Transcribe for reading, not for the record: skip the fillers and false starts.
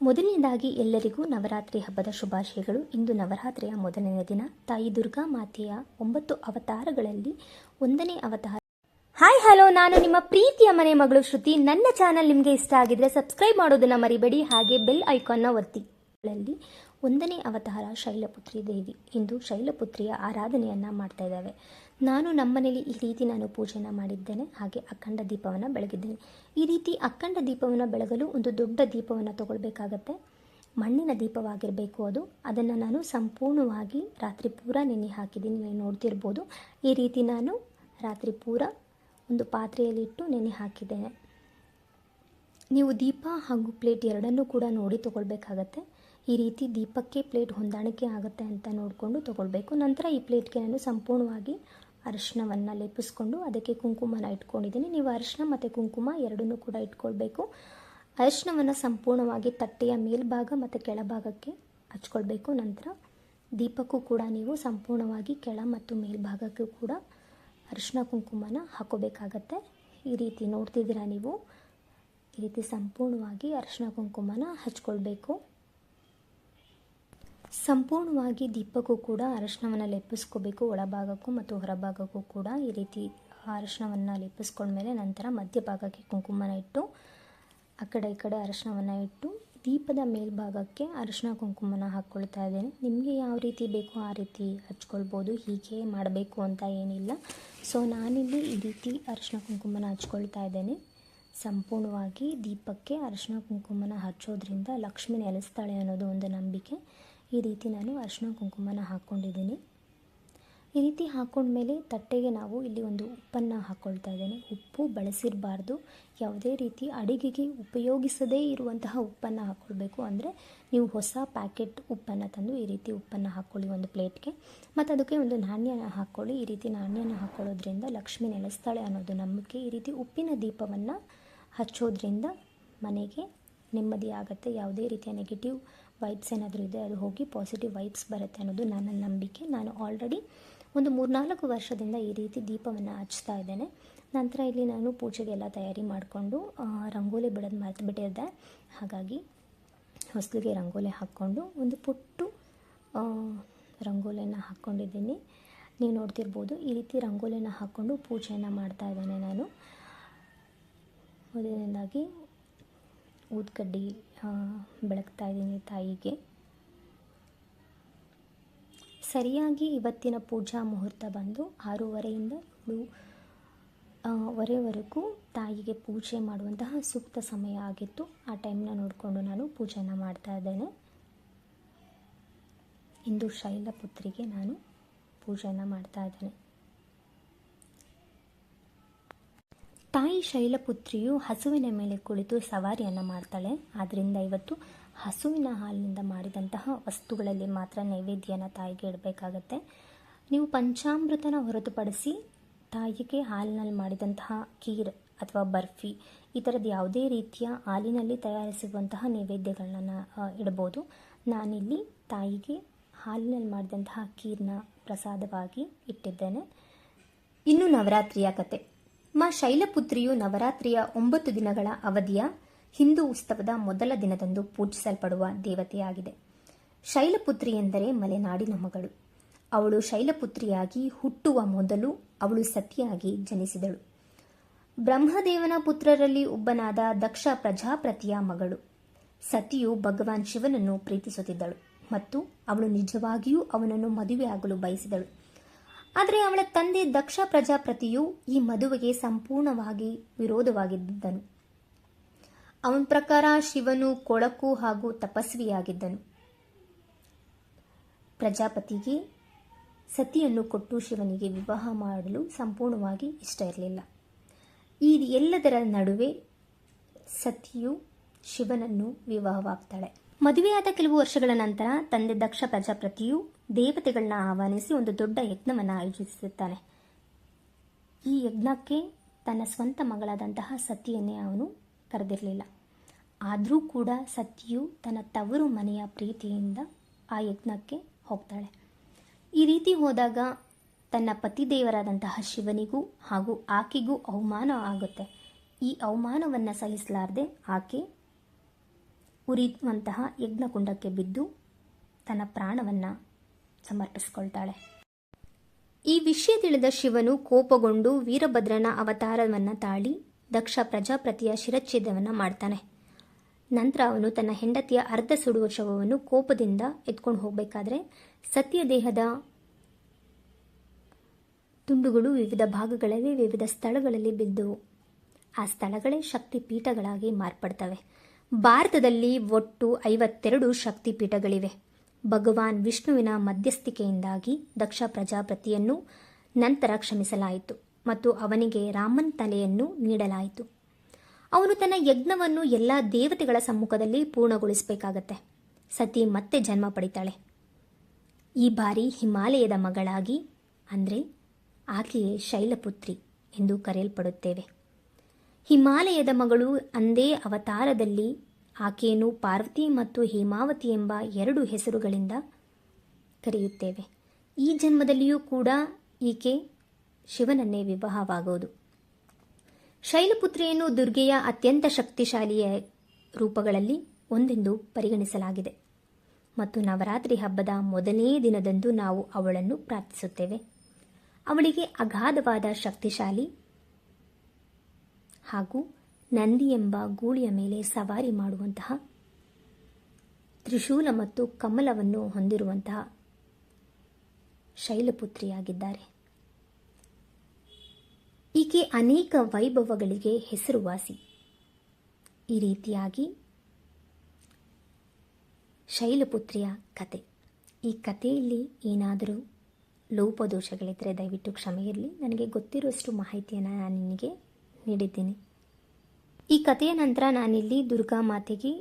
ಮೊದಲನೇದಾಗಿ ಎಲ್ಲರಿಗೂ ನವರಾತ್ರಿ ಹಬ್ಬದ ಶುಭಾಶಯಗಳು. ಇಂದು ನವರಾತ್ರಿಯ ಮೊದಲನೇ ದಿನ. ತಾಯಿ ದುರ್ಗಾ ಮಾತೆಯ 9 ಅವತಾರಗಳಲ್ಲಿ ಒಂದನೇ ಅವತಾರ. ಹಾಯ್ ಹಲೋ, ನಾನು ನಿಮ್ಮ ಪ್ರೀತಿಯ ಮನೆ ಮಗಳು ಶ್ರುತಿ. ನನ್ನ ಚಾನಲ್ ನಿಮಗೆ ಇಷ್ಟ ಆಗಿದ್ರೆ ಸಬ್ಸ್ಕ್ರೈಬ್ ಮಾಡೋದನ್ನ ಮರಿಬೇಡಿ, ಹಾಗೆ ಬೆಲ್ ಐಕಾನ್ನ ಒತ್ತಿ. ಒಂದನೇ ಅವತಾರ ಶೈಲಪುತ್ರಿ ದೇವಿ. ಇಂದು ಶೈಲಪುತ್ರಿಯ ಆರಾಧನೆಯನ್ನು ಮಾಡ್ತಾ ಇದ್ದಾವೆ. ನಾನು ನಮ್ಮನೇಲಿ ಈ ರೀತಿ ಪೂಜೆನ ಮಾಡಿದ್ದೇನೆ, ಹಾಗೆ ಅಖಂಡ ದೀಪವನ್ನು ಬೆಳಗಿದ್ದೇನೆ. ಈ ರೀತಿ ಅಖಂಡ ದೀಪವನ್ನು ಬೆಳಗಲು ಒಂದು ದೊಡ್ಡ ದೀಪವನ್ನು ತಗೊಳ್ಬೇಕಾಗತ್ತೆ. ಮಣ್ಣಿನ ದೀಪವಾಗಿರಬೇಕು ಅದು. ಅದನ್ನು ನಾನು ಸಂಪೂರ್ಣವಾಗಿ ರಾತ್ರಿ ಪೂರ ನೆನೆ ಹಾಕಿದ್ದೀನಿ. ನೀವು ನೋಡ್ತಿರ್ಬೋದು, ಈ ರೀತಿ ನಾನು ರಾತ್ರಿ ಪೂರ ಒಂದು ಪಾತ್ರೆಯಲ್ಲಿಟ್ಟು ನೆನೆ ಹಾಕಿದ್ದೇನೆ. ನೀವು ದೀಪ ಹಾಗೂ ಪ್ಲೇಟ್ ಎರಡನ್ನೂ ಕೂಡ ನೋಡಿ ತಗೊಳ್ಬೇಕಾಗತ್ತೆ. ಈ ರೀತಿ ದೀಪಕ್ಕೆ ಪ್ಲೇಟ್ ಹೊಂದಾಣಿಕೆ ಆಗುತ್ತೆ ಅಂತ ನೋಡಿಕೊಂಡು ತಗೊಳ್ಬೇಕು. ನಂತರ ಈ ಪ್ಲೇಟ್ಗೆ ನಾನು ಸಂಪೂರ್ಣವಾಗಿ ಅರಿಶಿಣವನ್ನು ಲೇಪಿಸ್ಕೊಂಡು ಅದಕ್ಕೆ ಕುಂಕುಮನ ಇಟ್ಕೊಂಡಿದ್ದೀನಿ. ನೀವು ಅರಿಶಿಣ ಮತ್ತು ಕುಂಕುಮ ಎರಡನ್ನೂ ಕೂಡ ಇಟ್ಕೊಳ್ಬೇಕು. ಅರಿಶಿಣವನ್ನು ಸಂಪೂರ್ಣವಾಗಿ ತಟ್ಟೆಯ ಮೇಲ್ಭಾಗ ಮತ್ತು ಕೆಳಭಾಗಕ್ಕೆ ಹಚ್ಕೊಳ್ಬೇಕು. ನಂತರ ದೀಪಕ್ಕೂ ಕೂಡ ನೀವು ಸಂಪೂರ್ಣವಾಗಿ ಕೆಳ ಮತ್ತು ಮೇಲ್ಭಾಗಕ್ಕೂ ಕೂಡ ಅರಿಶಿಣ ಕುಂಕುಮನ ಹಾಕೋಬೇಕಾಗತ್ತೆ. ಈ ರೀತಿ ನೋಡ್ತಿದ್ದೀರಾ ನೀವು, ಈ ರೀತಿ ಸಂಪೂರ್ಣವಾಗಿ ಅರಿಶಿಣ ಕುಂಕುಮನ ಹಚ್ಕೊಳ್ಬೇಕು. ಸಂಪೂರ್ಣವಾಗಿ ದೀಪಕ್ಕೂ ಕೂಡ ಅರಿಶಿಣವನ್ನು ಲೇಪಿಸ್ಕೋಬೇಕು. ಒಳಭಾಗಕ್ಕೂ ಮತ್ತು ಹೊರಭಾಗಕ್ಕೂ ಕೂಡ ಈ ರೀತಿ ಅರಿಶಿಣವನ್ನು ಲೇಪಿಸ್ಕೊಂಡ್ಮೇಲೆ ನಂತರ ಮಧ್ಯಭಾಗಕ್ಕೆ ಕುಂಕುಮನ ಇಟ್ಟು ಆ ಕಡೆ ಈ ಕಡೆ ಅರಿಶಿಣವನ್ನು ಇಟ್ಟು ದೀಪದ ಮೇಲ್ಭಾಗಕ್ಕೆ ಅರಿಶಿಣ ಕುಂಕುಮನ ಹಾಕ್ಕೊಳ್ತಾ ಇದ್ದೇನೆ. ನಿಮಗೆ ಯಾವ ರೀತಿ ಬೇಕೋ ಆ ರೀತಿ ಹಚ್ಕೊಳ್ಬೋದು, ಹೀಗೆ ಮಾಡಬೇಕು ಅಂತ ಏನಿಲ್ಲ. ಸೊ ನಾನಿಲ್ಲಿ ಈ ರೀತಿ ಅರಿಶಿಣ ಕುಂಕುಮನ ಹಚ್ಕೊಳ್ತಾ ಇದ್ದೇನೆ. ಸಂಪೂರ್ಣವಾಗಿ ದೀಪಕ್ಕೆ ಅರಿಶಿಣ ಕುಂಕುಮನ ಹಚ್ಚೋದ್ರಿಂದ ಲಕ್ಷ್ಮಿ ನೆಲೆಸ್ತಾಳೆ ಅನ್ನೋದು ಒಂದು ನಂಬಿಕೆ. ಈ ರೀತಿ ನಾನು ಅರಿಶಿಣ ಕುಂಕುಮನ ಹಾಕ್ಕೊಂಡಿದ್ದೀನಿ. ಈ ರೀತಿ ಹಾಕ್ಕೊಂಡ್ಮೇಲೆ ತಟ್ಟೆಗೆ ನಾವು ಇಲ್ಲಿ ಒಂದು ಉಪ್ಪನ್ನು ಹಾಕ್ಕೊಳ್ತಾ ಇದ್ದೇನೆ. ಉಪ್ಪು ಬಳಸಿರಬಾರ್ದು, ಯಾವುದೇ ರೀತಿ ಅಡುಗೆಗೆ ಉಪಯೋಗಿಸದೇ ಇರುವಂತಹ ಉಪ್ಪನ್ನು ಹಾಕ್ಕೊಳ್ಬೇಕು. ಅಂದರೆ ನೀವು ಹೊಸ ಪ್ಯಾಕೆಟ್ ಉಪ್ಪನ್ನು ತಂದು ಈ ರೀತಿ ಉಪ್ಪನ್ನು ಹಾಕ್ಕೊಳ್ಳಿ ಒಂದು ಪ್ಲೇಟ್ಗೆ. ಮತ್ತು ಅದಕ್ಕೆ ಒಂದು ನಾಣ್ಯನ ಹಾಕ್ಕೊಳ್ಳಿ. ಈ ರೀತಿ ನಾಣ್ಯನ ಹಾಕ್ಕೊಳ್ಳೋದ್ರಿಂದ ಲಕ್ಷ್ಮಿ ನೆಲೆಸ್ತಾಳೆ ಅನ್ನೋದು ನಂಬಿಕೆ. ಈ ರೀತಿ ಉಪ್ಪಿನ ದೀಪವನ್ನು ಹಚ್ಚೋದ್ರಿಂದ ಮನೆಗೆ ನೆಮ್ಮದಿ ಆಗುತ್ತೆ. ಯಾವುದೇ ರೀತಿಯ ನೆಗೆಟಿವ್ ವೈಬ್ಸ್ ಏನಾದರೂ ಇದೆ ಅದು ಹೋಗಿ ಪಾಸಿಟಿವ್ ವೈಬ್ಸ್ ಬರುತ್ತೆ ಅನ್ನೋದು ನನ್ನ ನಂಬಿಕೆ. ನಾನು ಆಲ್ರೆಡಿ ಒಂದು 3-4 ವರ್ಷದಿಂದ ಈ ರೀತಿ ದೀಪವನ್ನು ಹಚ್ತಾ ಇದ್ದೇನೆ. ನಂತರ ಇಲ್ಲಿ ನಾನು ಪೂಜೆಗೆಲ್ಲ ತಯಾರಿ ಮಾಡಿಕೊಂಡು ರಂಗೋಲಿ ಬಿಡೋದು ಮರೆತು ಬಿಟ್ಟಿದ್ದೆ. ಹಾಗಾಗಿ ಹೊಸಲಿಗೆ ರಂಗೋಲಿ ಹಾಕ್ಕೊಂಡು ಒಂದು ಪುಟ್ಟು ರಂಗೋಲಿಯನ್ನು ಹಾಕ್ಕೊಂಡಿದ್ದೀನಿ. ನೀವು ನೋಡ್ತಿರ್ಬೋದು, ಈ ರೀತಿ ರಂಗೋಲಿಯನ್ನು ಹಾಕ್ಕೊಂಡು ಪೂಜೆಯನ್ನು ಮಾಡ್ತಾ ಇದ್ದೇನೆ ನಾನು. ಮೊದಲನೇದಾಗಿ ಊದ್ಕಡ್ಡಿ ಬೆಳಗ್ತಾ ಇದ್ದೀನಿ ತಾಯಿಗೆ. ಸರಿಯಾಗಿ ಇವತ್ತಿನ ಪೂಜಾ ಮುಹೂರ್ತ ಬಂದು 6:30ಯಿಂದ 7:00ವರೆಗೂ ತಾಯಿಗೆ ಪೂಜೆ ಮಾಡುವಂತಹ ಸೂಕ್ತ ಸಮಯ ಆಗಿತ್ತು. ಆ ಟೈಮ್ನ ನೋಡಿಕೊಂಡು ನಾನು ಪೂಜೆಯನ್ನು ಮಾಡ್ತಾ ಇದ್ದೇನೆ. ಇಂದು ಶೈಲಪುತ್ರಿಗೆ ನಾನು ಪೂಜೆಯನ್ನು ಮಾಡ್ತಾ ಇದ್ದೇನೆ. ತಾಯಿ ಶೈಲಪುತ್ರಿಯು ಹಸುವಿನ ಮೇಲೆ ಕುಳಿತು ಸವಾರಿಯನ್ನು ಮಾಡ್ತಾಳೆ. ಆದ್ದರಿಂದ ಇವತ್ತು ಹಸುವಿನ ಹಾಲಿನಿಂದ ಮಾಡಿದಂತಹ ವಸ್ತುಗಳಲ್ಲಿ ಮಾತ್ರ ನೈವೇದ್ಯನ ತಾಯಿಗೆ ಇಡಬೇಕಾಗತ್ತೆ. ನೀವು ಪಂಚಾಮೃತನ ಹೊರತುಪಡಿಸಿ ತಾಯಿಗೆ ಹಾಲಿನಲ್ಲಿ ಮಾಡಿದಂತಹ ಖೀರ್ ಅಥವಾ ಬರ್ಫಿ ಈ ಥರದ್ದು ಯಾವುದೇ ರೀತಿಯ ಹಾಲಿನಲ್ಲಿ ತಯಾರಿಸಿರುವಂತಹ ನೈವೇದ್ಯಗಳನ್ನ ಇಡ್ಬೋದು. ನಾನಿಲ್ಲಿ ತಾಯಿಗೆ ಹಾಲಿನಲ್ಲಿ ಮಾಡಿದಂತಹ ಖೀರ್ನ ಪ್ರಸಾದವಾಗಿ ಇಟ್ಟಿದ್ದೇನೆ. ಇನ್ನು ನವರಾತ್ರಿಯ ಕತೆ. ಮಾ ಶೈಲಪುತ್ರಿಯು ನವರಾತ್ರಿಯ 9 ದಿನಗಳ ಅವಧಿಯ ಹಿಂದೂ ಉತ್ಸವದ ಮೊದಲ ದಿನದಂದು ಪೂಜಿಸಲ್ಪಡುವ ದೇವತೆಯಾಗಿದೆ. ಶೈಲಪುತ್ರಿ ಎಂದರೆ ಮಲೆನಾಡಿನ ಮಗಳು. ಅವಳು ಶೈಲಪುತ್ರಿಯಾಗಿ ಹುಟ್ಟುವ ಮೊದಲು ಅವಳು ಸತಿಯಾಗಿ ಜನಿಸಿದಳು. ಬ್ರಹ್ಮದೇವನ ಪುತ್ರರಲ್ಲಿ ಒಬ್ಬನಾದ ದಕ್ಷ ಪ್ರಜಾಪತಿಯ ಮಗಳು. ಸತಿಯು ಭಗವಾನ್ ಶಿವನನ್ನು ಪ್ರೀತಿಸುತ್ತಿದ್ದಳು ಮತ್ತು ಅವಳು ನಿಜವಾಗಿಯೂ ಅವನನ್ನು ಮದುವೆಯಾಗಲು ಬಯಸಿದಳು. ಆದರೆ ಅವಳ ತಂದೆ ದಕ್ಷ ಪ್ರಜಾಪತಿಯು ಈ ಮದುವೆಗೆ ಸಂಪೂರ್ಣವಾಗಿ ವಿರೋಧವಾಗಿದ್ದನು. ಅವನ ಪ್ರಕಾರ ಶಿವನು ಕೊಳಕು ಹಾಗೂ ತಪಸ್ವಿಯಾಗಿದ್ದನು. ಪ್ರಜಾಪತಿಗೆ ಸತಿಯನ್ನು ಕೊಟ್ಟು ಶಿವನಿಗೆ ವಿವಾಹ ಮಾಡಲು ಸಂಪೂರ್ಣವಾಗಿ ಇಷ್ಟ ಇರಲಿಲ್ಲ. ಈ ಎಲ್ಲದರ ನಡುವೆ ಸತಿಯು ಶಿವನನ್ನು ವಿವಾಹವಾಗ್ತಾಳೆ. ಮದುವೆಯಾದ ಕೆಲವು ವರ್ಷಗಳ ನಂತರ ತಂದೆ ದಕ್ಷ ಪ್ರಜಾಪತಿಯು ದೇವತೆಗಳನ್ನ ಆಹ್ವಾನಿಸಿ ಒಂದು ದೊಡ್ಡ ಯಜ್ಞವನ್ನು ಆಯೋಜಿಸುತ್ತಾನೆ. ಈ ಯಜ್ಞಕ್ಕೆ ತನ್ನ ಸ್ವಂತ ಮಗಳಾದಂತಹ ಸತಿಯನ್ನೇ ಅವನು ಕರೆದಿರಲಿಲ್ಲ. ಆದರೂ ಕೂಡ ಸತಿಯು ತನ್ನ ತವರು ಮನೆಯ ಪ್ರೀತಿಯಿಂದ ಆ ಯಜ್ಞಕ್ಕೆ ಹೋಗ್ತಾಳೆ. ಈ ರೀತಿ ಹೋದಾಗ ತನ್ನ ಪತಿದೇವರಾದಂತಹ ಶಿವನಿಗೂ ಹಾಗೂ ಆಕೆಗೂ ಅವಮಾನ ಆಗುತ್ತೆ. ಈ ಅವಮಾನವನ್ನು ಸಹಿಸಲಾರದೆ ಆಕೆ ಉರಿಯುವಂತಹ ಯಜ್ಞಕುಂಡಕ್ಕೆ ಬಿದ್ದು ತನ್ನ ಪ್ರಾಣವನ್ನು ಸಮರ್ಪಿಸಿಕೊಳ್ತಾಳೆ. ಈ ವಿಷಯ ತಿಳಿದ ಶಿವನು ಕೋಪಗೊಂಡು ವೀರಭದ್ರನ ಅವತಾರವನ್ನು ತಾಳಿ ದಕ್ಷ ಪ್ರಜಾಪತಿಯ ಶಿರಚ್ಛೇದವನ್ನು ಮಾಡ್ತಾನೆ. ನಂತರ ಅವನು ತನ್ನ ಹೆಂಡತಿಯ ಅರ್ಧ ಸುಡುವ ಶವವನ್ನು ಕೋಪದಿಂದ ಎತ್ಕೊಂಡು ಹೋಗಬೇಕಾದ್ರೆ ಸತಿಯ ದೇಹದ ತುಂಡುಗಳು ವಿವಿಧ ಭಾಗಗಳಲ್ಲಿ ವಿವಿಧ ಸ್ಥಳಗಳಲ್ಲಿ ಬಿದ್ದವು. ಆ ಸ್ಥಳಗಳೇ ಶಕ್ತಿಪೀಠಗಳಾಗಿ ಮಾರ್ಪಡ್ತವೆ. ಭಾರತದಲ್ಲಿ ಒಟ್ಟು 52 ಶಕ್ತಿಪೀಠಗಳಿವೆ. ಭಗವಾನ್ ವಿಷ್ಣುವಿನ ಮಧ್ಯಸ್ಥಿಕೆಯಿಂದಾಗಿ ದಕ್ಷ ಪ್ರಜಾಪತಿಯನ್ನು ನಂತರ ಕ್ಷಮಿಸಲಾಯಿತು ಮತ್ತು ಅವನಿಗೆ ರಾಮನ್ ತಲೆಯನ್ನು ನೀಡಲಾಯಿತು. ಅವನು ತನ್ನ ಯಜ್ಞವನ್ನು ಎಲ್ಲ ದೇವತೆಗಳ ಸಮ್ಮುಖದಲ್ಲಿ ಪೂರ್ಣಗೊಳಿಸಬೇಕಾಗತ್ತೆ. ಸತಿ ಮತ್ತೆ ಜನ್ಮ ಪಡಿತಾಳೆ. ಈ ಬಾರಿ ಹಿಮಾಲಯದ ಮಗಳಾಗಿ, ಅಂದರೆ ಆಕೆಯೇ ಶೈಲಪುತ್ರಿ ಎಂದು ಕರೆಯಲ್ಪಡುತ್ತೇವೆ. ಹಿಮಾಲಯದ ಮಗಳು ಅಂದೇ ಅವತಾರದಲ್ಲಿ ಆಕೆಯನ್ನು ಪಾರ್ವತಿ ಮತ್ತು ಹೇಮಾವತಿ ಎಂಬ 2 ಹೆಸರುಗಳಿಂದ ಕರೆಯುತ್ತೇವೆ. ಈ ಜನ್ಮದಲ್ಲಿಯೂ ಕೂಡ ಈಕೆ ಶಿವನನ್ನೇ ವಿವಾಹವಾಗುವುದು. ಶೈಲಪುತ್ರಿಯನ್ನು ದುರ್ಗೆಯ ಅತ್ಯಂತ ಶಕ್ತಿಶಾಲಿಯ ರೂಪಗಳಲ್ಲಿ ಒಂದೆಂದು ಪರಿಗಣಿಸಲಾಗಿದೆ ಮತ್ತು ನವರಾತ್ರಿ ಹಬ್ಬದ ಮೊದಲನೇ ದಿನದಂದು ನಾವು ಅವಳನ್ನು ಪ್ರಾರ್ಥಿಸುತ್ತೇವೆ. ಅವಳಿಗೆ ಅಗಾಧವಾದ ಶಕ್ತಿಶಾಲಿ ಹಾಗೂ ನಂದಿ ಎಂಬ ಗೂಳಿಯ ಮೇಲೆ ಸವಾರಿ ಮಾಡುವಂತಹ ತ್ರಿಶೂಲ ಮತ್ತು ಕಮಲವನ್ನು ಹೊಂದಿರುವಂತಹ ಶೈಲಪುತ್ರಿಯಾಗಿದ್ದಾರೆ. ಈಕೆ ಅನೇಕ ವೈಭವಗಳಿಗೆ ಹೆಸರುವಾಸಿ. ಈ ರೀತಿಯಾಗಿ ಶೈಲಪುತ್ರಿಯ ಕತೆ. ಈ ಕಥೆಯಲ್ಲಿ ಏನಾದರೂ ಲೋಪದೋಷಗಳಿದ್ದರೆ ದಯವಿಟ್ಟು ಕ್ಷಮೆ ಇರಲಿ. ನನಗೆ ಗೊತ್ತಿರುವಷ್ಟು ಮಾಹಿತಿಯನ್ನು ನಾನು ನಿನಗೆ ನೀಡಿದ್ದೀನಿ. ಈ ಕಥೆಯ ನಂತರ ನಾನಿಲ್ಲಿ ದುರ್ಗಾ ಮಾತೆಗೆ